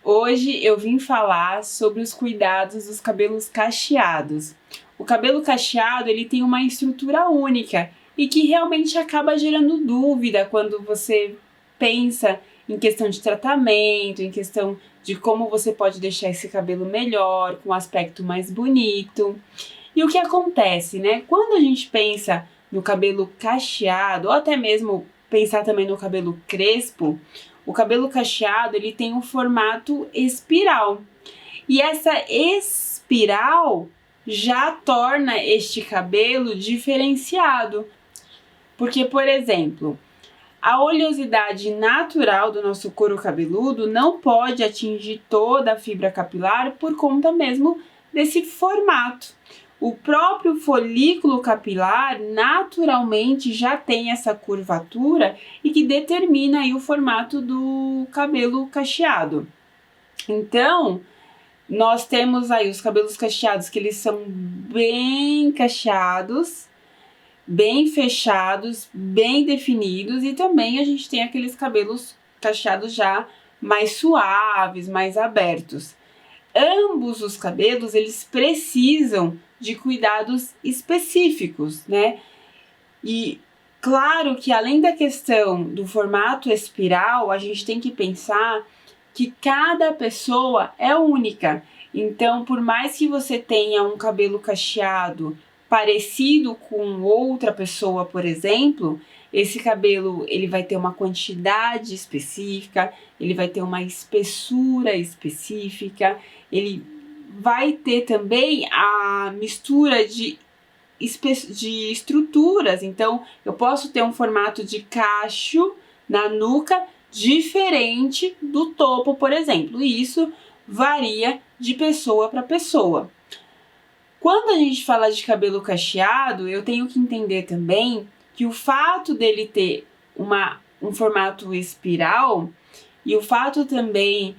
Hoje eu vim falar sobre os cuidados dos cabelos cacheados. O cabelo cacheado ele tem uma estrutura única e que realmente acaba gerando dúvida quando você pensa em questão de tratamento, em questão de como você pode deixar esse cabelo melhor, com um aspecto mais bonito. E o que acontece, né? Quando a gente pensa no cabelo cacheado, ou até mesmo pensar também no cabelo crespo, o cabelo cacheado ele tem um formato espiral. E essa espiral já torna este cabelo diferenciado. Porque, por exemplo, a oleosidade natural do nosso couro cabeludo não pode atingir toda a fibra capilar por conta mesmo desse formato. O próprio folículo capilar naturalmente já tem essa curvatura e que determina aí o formato do cabelo cacheado. Então, nós temos aí os cabelos cacheados que eles são bem cacheados, bem fechados, bem definidos, e também a gente tem aqueles cabelos cacheados já mais suaves, mais abertos. Ambos os cabelos, eles precisam de cuidados específicos, né? E claro que além da questão do formato espiral, a gente tem que pensar que cada pessoa é única. Então, por mais que você tenha um cabelo cacheado parecido com outra pessoa, por exemplo, esse cabelo ele vai ter uma quantidade específica, ele vai ter uma espessura específica, ele vai ter também a mistura de estruturas. Então, eu posso ter um formato de cacho na nuca diferente do topo, por exemplo, e isso varia de pessoa para pessoa. Quando a gente fala de cabelo cacheado, eu tenho que entender também que o fato dele ter um formato espiral e o fato também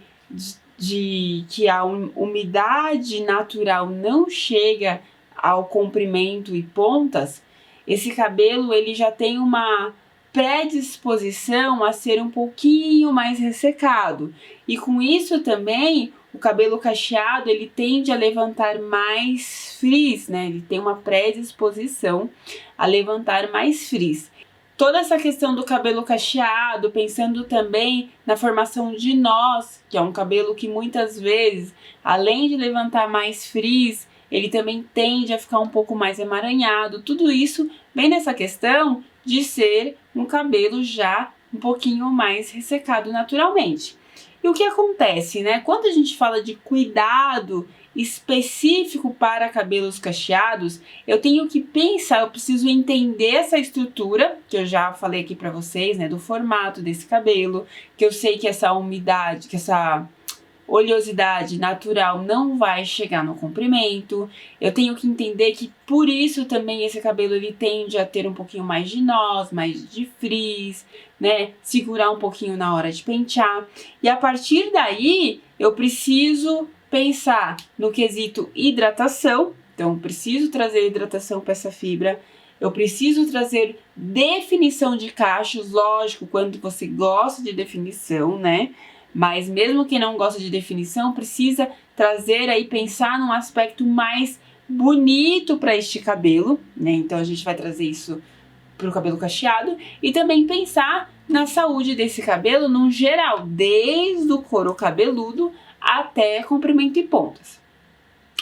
de que a umidade natural não chega ao comprimento e pontas, esse cabelo ele já tem uma predisposição a ser um pouquinho mais ressecado. E com isso também, o cabelo cacheado ele tende a levantar mais frizz, né? Ele tem uma predisposição a levantar mais frizz. Toda essa questão do cabelo cacheado, pensando também na formação de nós, que é um cabelo que muitas vezes, além de levantar mais frizz, ele também tende a ficar um pouco mais emaranhado. Tudo isso vem nessa questão de ser um cabelo já um pouquinho mais ressecado naturalmente. E o que acontece, né? Quando a gente fala de cuidado específico para cabelos cacheados, eu tenho que pensar, eu preciso entender essa estrutura, que eu já falei aqui para vocês, né, do formato desse cabelo, que eu sei que essa umidade, que essa oleosidade natural não vai chegar no comprimento. Eu tenho que entender que por isso também esse cabelo ele tende a ter um pouquinho mais de nós, mais de frizz, né? Segurar um pouquinho na hora de pentear. E a partir daí eu preciso pensar no quesito hidratação. Então eu preciso trazer hidratação para essa fibra. Eu preciso trazer definição de cachos, lógico, quando você gosta de definição, né? Mas mesmo quem não gosta de definição, precisa trazer aí, pensar num aspecto mais bonito para este cabelo, né? Então a gente vai trazer isso para o cabelo cacheado e também pensar na saúde desse cabelo no geral, desde o couro cabeludo até comprimento e pontas.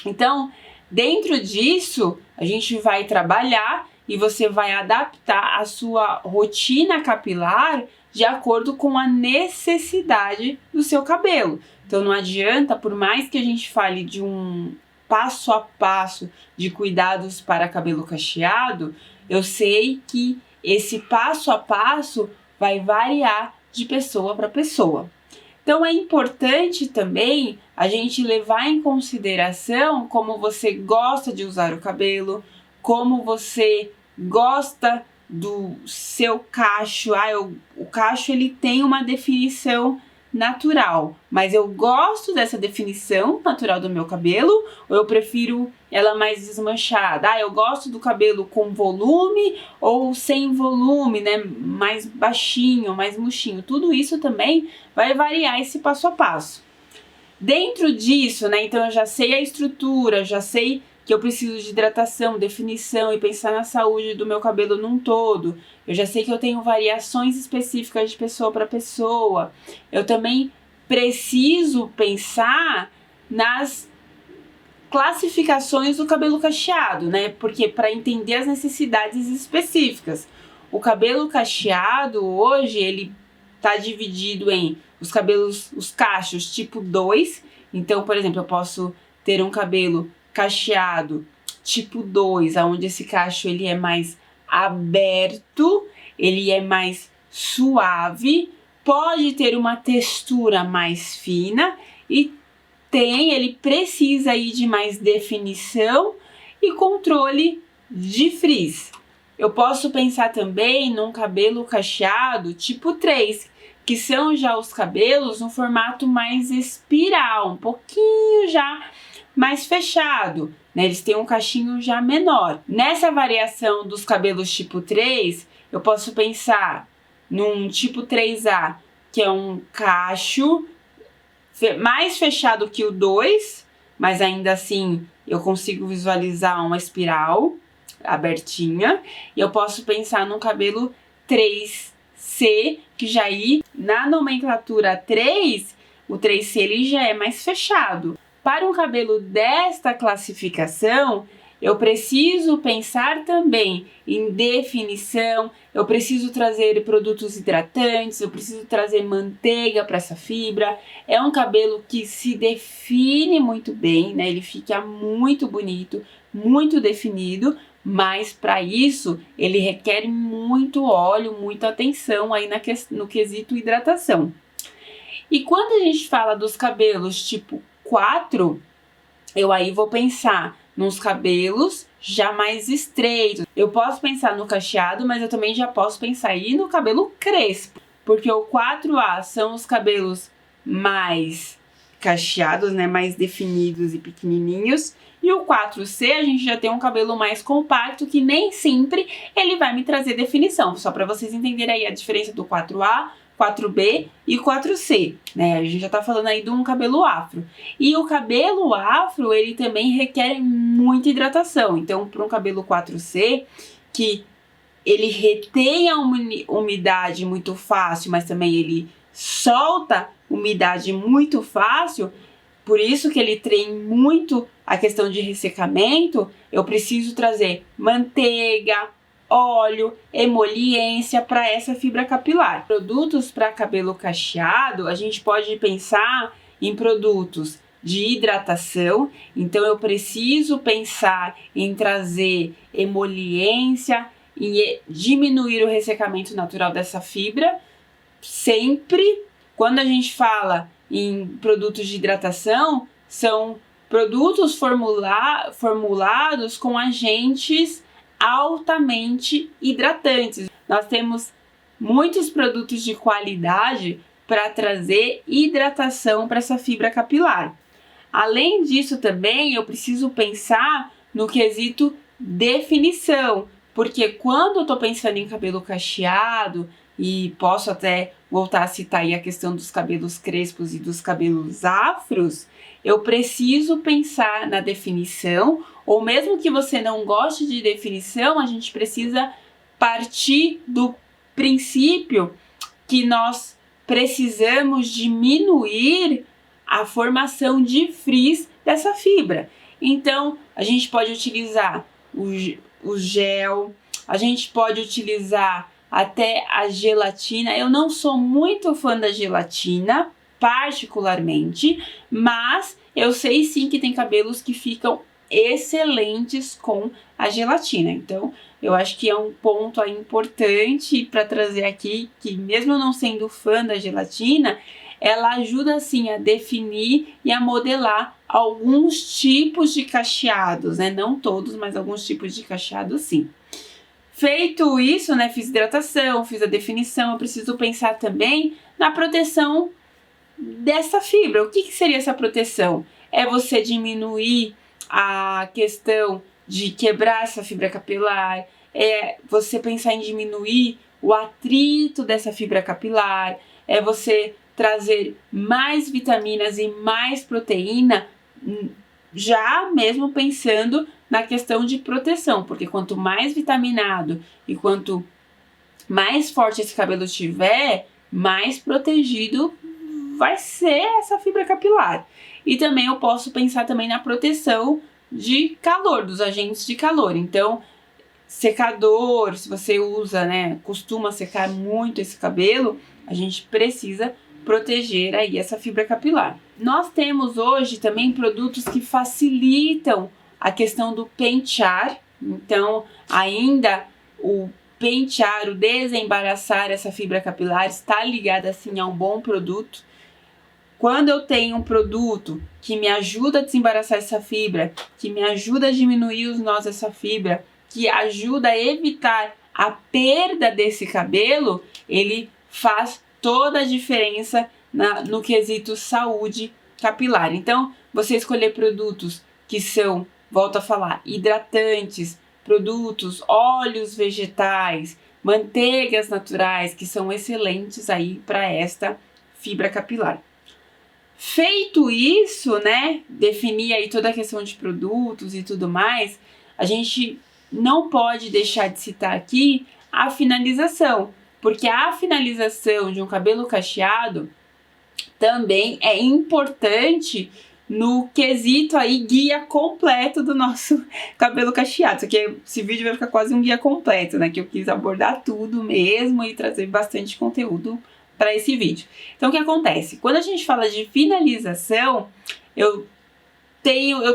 Então, dentro disso, a gente vai trabalhar e você vai adaptar a sua rotina capilar de acordo com a necessidade do seu cabelo. Então não adianta, por mais que a gente fale de um passo a passo de cuidados para cabelo cacheado, eu sei que esse passo a passo vai variar de pessoa para pessoa. Então é importante também a gente levar em consideração como você gosta de usar o cabelo, como você gosta do seu cacho. O cacho ele tem uma definição natural, mas eu gosto dessa definição natural do meu cabelo ou eu prefiro ela mais desmanchada? Eu gosto do cabelo com volume ou sem volume, né? Mais baixinho, mais murchinho. Tudo isso também vai variar esse passo a passo. Dentro disso, né, então eu já sei a estrutura, já sei que eu preciso de hidratação, definição e pensar na saúde do meu cabelo num todo. Eu já sei que eu tenho variações específicas de pessoa para pessoa. Eu também preciso pensar nas classificações do cabelo cacheado, né? Porque para entender as necessidades específicas. O cabelo cacheado hoje, ele tá dividido em os cachos tipo 2. Então, por exemplo, eu posso ter um cabelo cacheado tipo 2, onde esse cacho ele é mais aberto, ele é mais suave, pode ter uma textura mais fina e ele precisa aí de mais definição e controle de frizz. Eu posso pensar também num cabelo cacheado tipo 3, que são já os cabelos no formato mais espiral, um pouquinho já mais fechado, né? Eles têm um cachinho já menor. Nessa variação dos cabelos tipo 3, eu posso pensar num tipo 3A, que é um cacho mais fechado que o 2, mas ainda assim eu consigo visualizar uma espiral abertinha. E eu posso pensar num cabelo 3C, que já aí na nomenclatura 3, o 3C ele já é mais fechado. Para um cabelo desta classificação, eu preciso pensar também em definição, eu preciso trazer produtos hidratantes, eu preciso trazer manteiga para essa fibra. É um cabelo que se define muito bem, né? Ele fica muito bonito, muito definido, mas para isso ele requer muito óleo, muita atenção aí no quesito hidratação. E quando a gente fala dos cabelos tipo 4, eu aí vou pensar nos cabelos já mais estreitos. Eu posso pensar no cacheado, mas eu também já posso pensar aí no cabelo crespo, porque o 4A são os cabelos mais cacheados, né, mais definidos e pequenininhos, e o 4C a gente já tem um cabelo mais compacto que nem sempre ele vai me trazer definição, só para vocês entenderem aí a diferença do 4A, 4B e 4C, né? A gente já tá falando aí de um cabelo afro. E o cabelo afro, ele também requer muita hidratação. Então, para um cabelo 4C, que ele retém a umidade muito fácil, mas também ele solta umidade muito fácil, por isso que ele tem muito a questão de ressecamento, eu preciso trazer manteiga, óleo, emoliência para essa fibra capilar. Produtos para cabelo cacheado, a gente pode pensar em produtos de hidratação, então eu preciso pensar em trazer emoliência e diminuir o ressecamento natural dessa fibra. Sempre, quando a gente fala em produtos de hidratação, são produtos formulados com agentes altamente hidratantes. Nós temos muitos produtos de qualidade para trazer hidratação para essa fibra capilar. Além disso também, eu preciso pensar no quesito definição, porque quando eu estou pensando em cabelo cacheado, e posso até voltar a citar aí a questão dos cabelos crespos e dos cabelos afros, eu preciso pensar na definição, ou mesmo que você não goste de definição, a gente precisa partir do princípio que nós precisamos diminuir a formação de frizz dessa fibra. Então, a gente pode utilizar o gel, a gente pode utilizar até a gelatina. Eu não sou muito fã da gelatina, particularmente, mas eu sei sim que tem cabelos que ficam excelentes com a gelatina. Então, eu acho que é um ponto aí importante para trazer aqui, que mesmo não sendo fã da gelatina, ela ajuda assim a definir e a modelar alguns tipos de cacheados, né? Não todos, mas alguns tipos de cacheados sim. Feito isso, né, fiz hidratação, fiz a definição, eu preciso pensar também na proteção dessa fibra. O que seria essa proteção? É você diminuir a questão de quebrar essa fibra capilar, é você pensar em diminuir o atrito dessa fibra capilar, é você trazer mais vitaminas e mais proteína, já mesmo pensando na questão de proteção, porque quanto mais vitaminado e quanto mais forte esse cabelo tiver, mais protegido vai ser essa fibra capilar. E também eu posso pensar também na proteção de calor, dos agentes de calor. Então, secador, se você usa, né, costuma secar muito esse cabelo, a gente precisa proteger aí essa fibra capilar. Nós temos hoje também produtos que facilitam a questão do pentear. Então, ainda o pentear, o desembaraçar essa fibra capilar está ligado assim a um bom produto. Quando eu tenho um produto que me ajuda a desembaraçar essa fibra, que me ajuda a diminuir os nós dessa fibra, que ajuda a evitar a perda desse cabelo, ele faz toda a diferença no quesito saúde capilar. Então, você escolher produtos que são, volto a falar, hidratantes, produtos, óleos vegetais, manteigas naturais, que são excelentes aí para esta fibra capilar. Feito isso, né, definir aí toda a questão de produtos e tudo mais, a gente não pode deixar de citar aqui a finalização, porque a finalização de um cabelo cacheado também é importante no quesito aí guia completo do nosso cabelo cacheado. Isso aqui, esse vídeo vai ficar quase um guia completo, né, que eu quis abordar tudo mesmo e trazer bastante conteúdo para esse vídeo. Então, o que acontece? Quando a gente fala de finalização, eu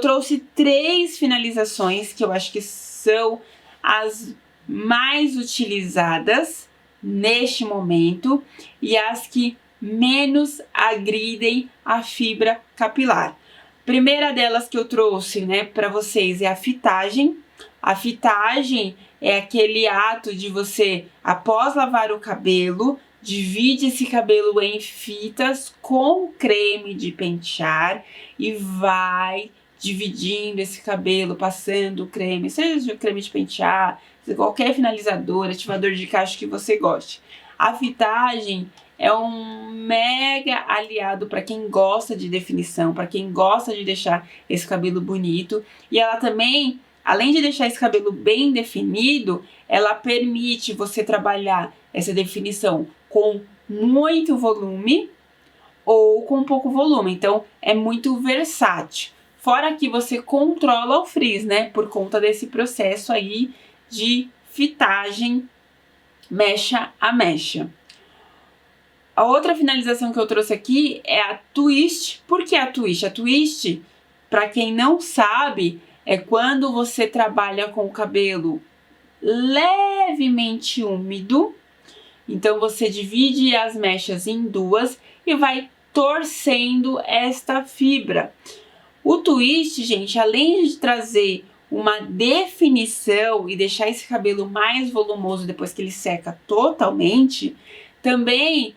trouxe 3 finalizações que eu acho que são as mais utilizadas neste momento e as que menos agridem a fibra capilar. Primeira delas que eu trouxe, né, para vocês é a fitagem. A fitagem é aquele ato de você, após lavar o cabelo, divide esse cabelo em fitas com creme de pentear e vai dividindo esse cabelo, passando o creme, seja o creme de pentear, qualquer finalizador, ativador de cacho que você goste. A fitagem é um mega aliado para quem gosta de definição, para quem gosta de deixar esse cabelo bonito. E ela também, além de deixar esse cabelo bem definido, ela permite você trabalhar essa definição com muito volume ou com pouco volume. Então, é muito versátil. Fora que você controla o frizz, né? Por conta desse processo aí de fitagem mecha a mecha. A outra finalização que eu trouxe aqui é a twist. Por que a twist? A twist, para quem não sabe, é quando você trabalha com o cabelo levemente úmido. Então, você divide as mechas em 2 e vai torcendo esta fibra. O twist, gente, além de trazer uma definição e deixar esse cabelo mais volumoso depois que ele seca totalmente, também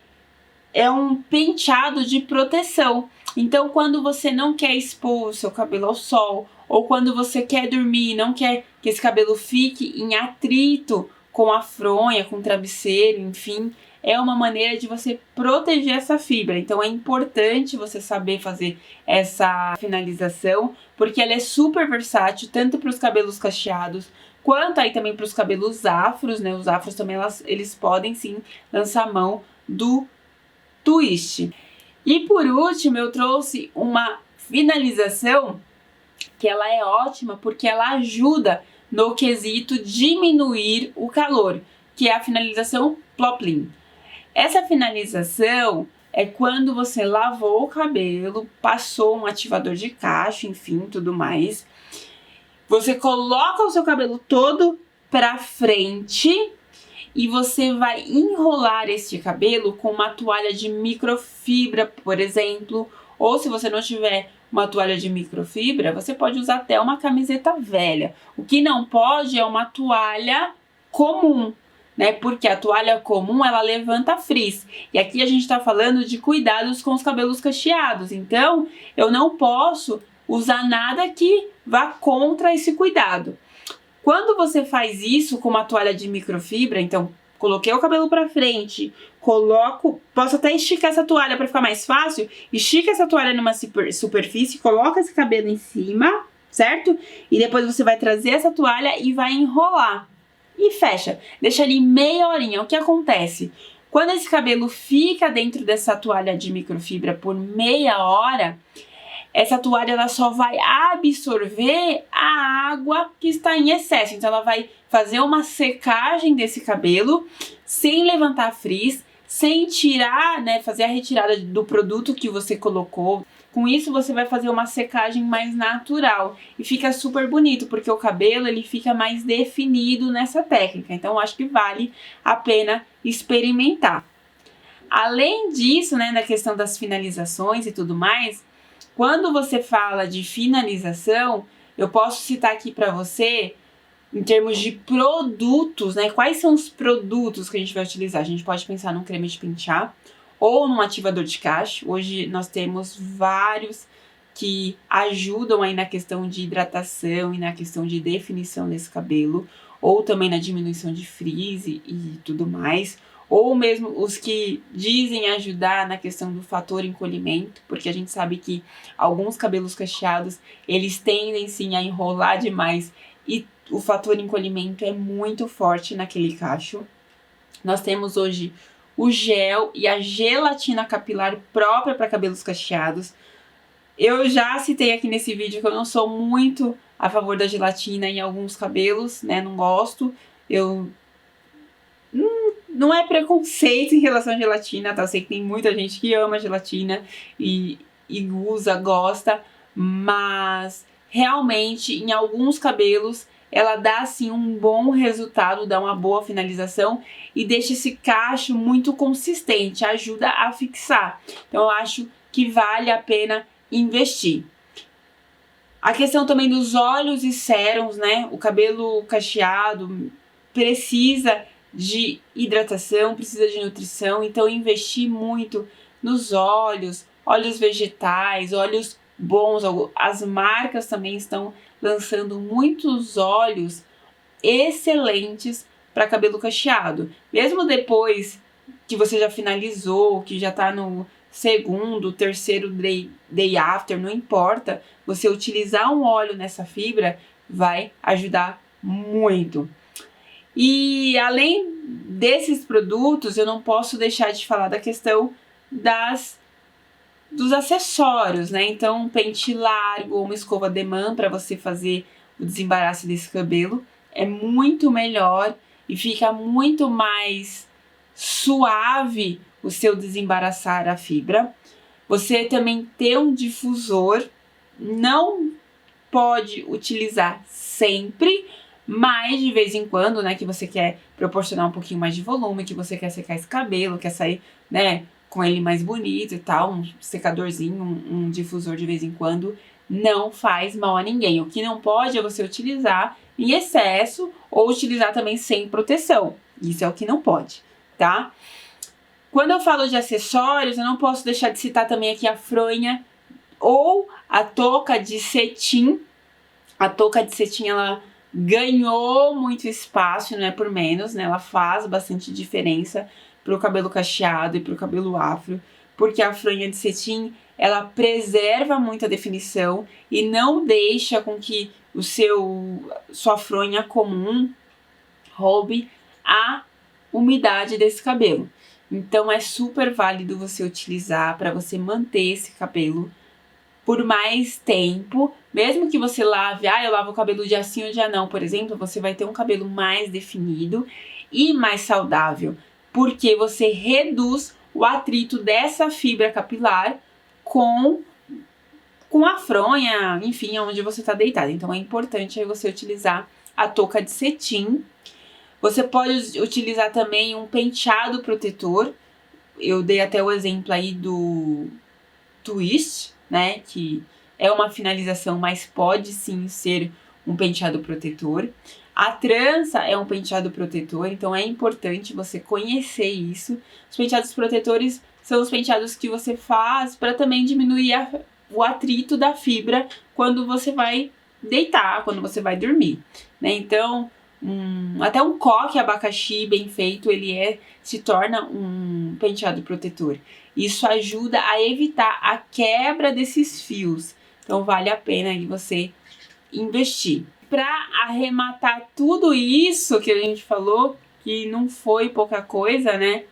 é um penteado de proteção. Então, quando você não quer expor o seu cabelo ao sol, ou quando você quer dormir e não quer que esse cabelo fique em atrito com a fronha, com o travesseiro, enfim, é uma maneira de você proteger essa fibra. Então, é importante você saber fazer essa finalização, porque ela é super versátil, tanto para os cabelos cacheados, quanto aí também para os cabelos afros, né? Os afros também, eles podem sim lançar mão do twist. E por último, eu trouxe uma finalização que ela é ótima porque ela ajuda no quesito diminuir o calor, que é a finalização Ploplin. Essa finalização é quando você lavou o cabelo, passou um ativador de cacho, enfim, tudo mais. Você coloca o seu cabelo todo para frente e você vai enrolar este cabelo com uma toalha de microfibra, por exemplo, ou se você não tiver uma toalha de microfibra, você pode usar até uma camiseta velha. O que não pode é uma toalha comum, né? Porque a toalha comum, ela levanta frizz. E aqui a gente tá falando de cuidados com os cabelos cacheados. Então, eu não posso usar nada que vá contra esse cuidado. Quando você faz isso com uma toalha de microfibra, então, coloquei o cabelo para frente, posso até esticar essa toalha para ficar mais fácil. Estica essa toalha numa superfície, coloca esse cabelo em cima, certo? E depois você vai trazer essa toalha e vai enrolar. E fecha. Deixa ali meia horinha. O que acontece? Quando esse cabelo fica dentro dessa toalha de microfibra por meia hora, essa toalha ela só vai absorver a água que está em excesso. Então ela vai fazer uma secagem desse cabelo sem levantar frizz, sem tirar, né, fazer a retirada do produto que você colocou. Com isso você vai fazer uma secagem mais natural e fica super bonito, porque o cabelo ele fica mais definido nessa técnica. Então eu acho que vale a pena experimentar. Além disso, né, na questão das finalizações e tudo mais, quando você fala de finalização, eu posso citar aqui para você, em termos de produtos, né? Quais são os produtos que a gente vai utilizar? A gente pode pensar num creme de pentear ou num ativador de cacho. Hoje nós temos vários que ajudam aí na questão de hidratação e na questão de definição desse cabelo, ou também na diminuição de frizz e tudo mais. Ou mesmo os que dizem ajudar na questão do fator encolhimento, porque a gente sabe que alguns cabelos cacheados, eles tendem sim a enrolar demais e o fator encolhimento é muito forte naquele cacho. Nós temos hoje o gel e a gelatina capilar própria para cabelos cacheados. Eu já citei aqui nesse vídeo que eu não sou muito a favor da gelatina em alguns cabelos, né? Não gosto. Não é preconceito em relação à gelatina, tá? Eu sei que tem muita gente que ama gelatina e usa, gosta, mas realmente em alguns cabelos ela dá sim um bom resultado, dá uma boa finalização e deixa esse cacho muito consistente, ajuda a fixar. Então eu acho que vale a pena investir. A questão também dos óleos e sérums, né? O cabelo cacheado precisa de hidratação, precisa de nutrição, então investir muito nos óleos vegetais, óleos bons. As marcas também estão lançando muitos óleos excelentes para cabelo cacheado. Mesmo depois que você já finalizou, que já está no segundo, terceiro day after, não importa, você utilizar um óleo nessa fibra vai ajudar muito. E além desses produtos, eu não posso deixar de falar da questão dos acessórios, né? Então, um pente largo ou uma escova Demã para você fazer o desembaraço desse cabelo é muito melhor e fica muito mais suave o seu desembaraçar a fibra. Você também ter um difusor, não pode utilizar sempre, mas de vez em quando, né, que você quer proporcionar um pouquinho mais de volume, que você quer secar esse cabelo, quer sair, né, com ele mais bonito e tal, um secadorzinho, um difusor de vez em quando, não faz mal a ninguém. O que não pode é você utilizar em excesso ou utilizar também sem proteção. Isso é o que não pode, tá? Quando eu falo de acessórios, eu não posso deixar de citar também aqui a fronha ou a touca de cetim. A touca de cetim, ela ganhou muito espaço, não é por menos, né? Ela faz bastante diferença pro cabelo cacheado e pro cabelo afro, porque a fronha de cetim, ela preserva muito a definição e não deixa com que sua fronha comum roube a umidade desse cabelo. Então é super válido você utilizar para você manter esse cabelo por mais tempo, mesmo que você lave, eu lavo o cabelo dia sim ou dia não, por exemplo, você vai ter um cabelo mais definido e mais saudável, porque você reduz o atrito dessa fibra capilar com a fronha, enfim, onde você está deitado. Então é importante aí você utilizar a touca de cetim. Você pode utilizar também um penteado protetor. Eu dei até o exemplo aí do twist, né, que é uma finalização, mas pode sim ser um penteado protetor. A trança é um penteado protetor, então é importante você conhecer isso. Os penteados protetores são os penteados que você faz para também diminuir o atrito da fibra quando você vai deitar, quando você vai dormir, né? Então, até um coque abacaxi bem feito, se torna um penteado protetor. Isso ajuda a evitar a quebra desses fios. Então vale a pena aí você investir. Para arrematar tudo isso que a gente falou, que não foi pouca coisa, né?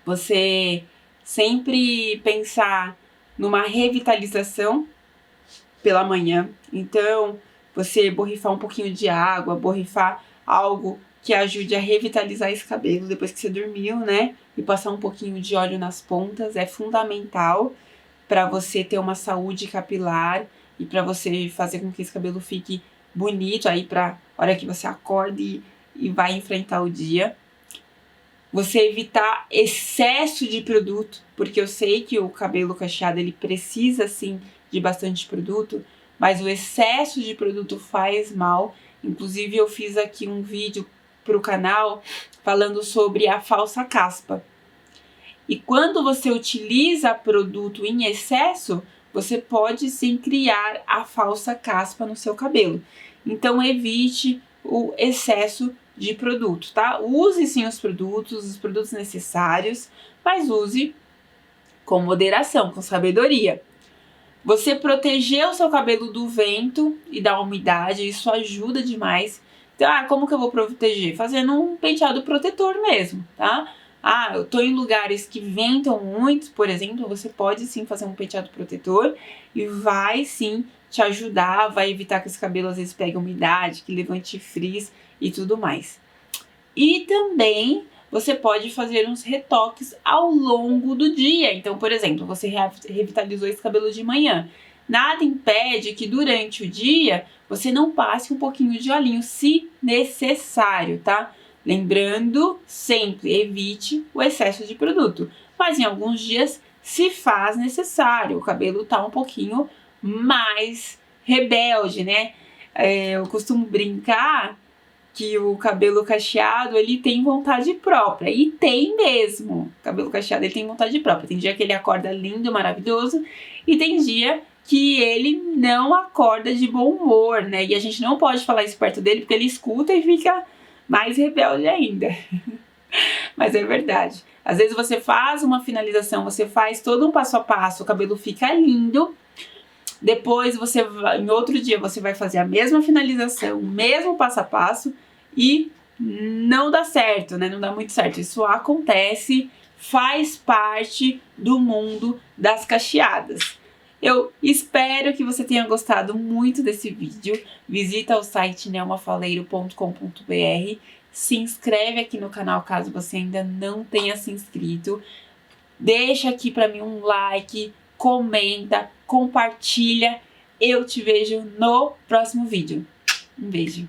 Você sempre pensar numa revitalização pela manhã. Então, você borrifar um pouquinho de água, borrifar algo que ajude a revitalizar esse cabelo depois que você dormiu, né? E passar um pouquinho de óleo nas pontas é fundamental para você ter uma saúde capilar e para você fazer com que esse cabelo fique bonito aí para hora que você acorde e vai enfrentar o dia. Você evitar excesso de produto, porque eu sei que o cabelo cacheado ele precisa sim de bastante produto, mas o excesso de produto faz mal. Inclusive eu fiz aqui um vídeo para o canal falando sobre a falsa caspa. E quando você utiliza produto em excesso, você pode sim criar a falsa caspa no seu cabelo. Então evite o excesso de produto, tá? Use sim os produtos necessários, mas use com moderação, com sabedoria. Você proteger o seu cabelo do vento e da umidade, isso ajuda demais. Então, como que eu vou proteger? Fazendo um penteado protetor mesmo, tá? Eu tô em lugares que ventam muito, por exemplo, você pode sim fazer um penteado protetor e vai sim te ajudar, vai evitar que esse cabelo às vezes pegue umidade, que levante frizz e tudo mais. E também você pode fazer uns retoques ao longo do dia. Então, por exemplo, você revitalizou esse cabelo de manhã. Nada impede que durante o dia você não passe um pouquinho de olhinho, se necessário, tá? Lembrando, sempre evite o excesso de produto. Mas em alguns dias se faz necessário, o cabelo tá um pouquinho mais rebelde, né? Eu costumo brincar que o cabelo cacheado, ele tem vontade própria. E tem mesmo. O cabelo cacheado, ele tem vontade própria. Tem dia que ele acorda lindo, maravilhoso. E tem dia que ele não acorda de bom humor, né? E a gente não pode falar isso perto dele, porque ele escuta e fica mais rebelde ainda. Mas é verdade. Às vezes você faz uma finalização, você faz todo um passo a passo, o cabelo fica lindo. Depois, em outro dia, você vai fazer a mesma finalização, o mesmo passo a passo e não dá certo, né? Não dá muito certo. Isso acontece, faz parte do mundo das cacheadas. Eu espero que você tenha gostado muito desse vídeo. Visita o site nelmafaleiro.com.br. Se inscreve aqui no canal caso você ainda não tenha se inscrito. Deixa aqui para mim um like, comenta, compartilha. Eu te vejo no próximo vídeo. Um beijo.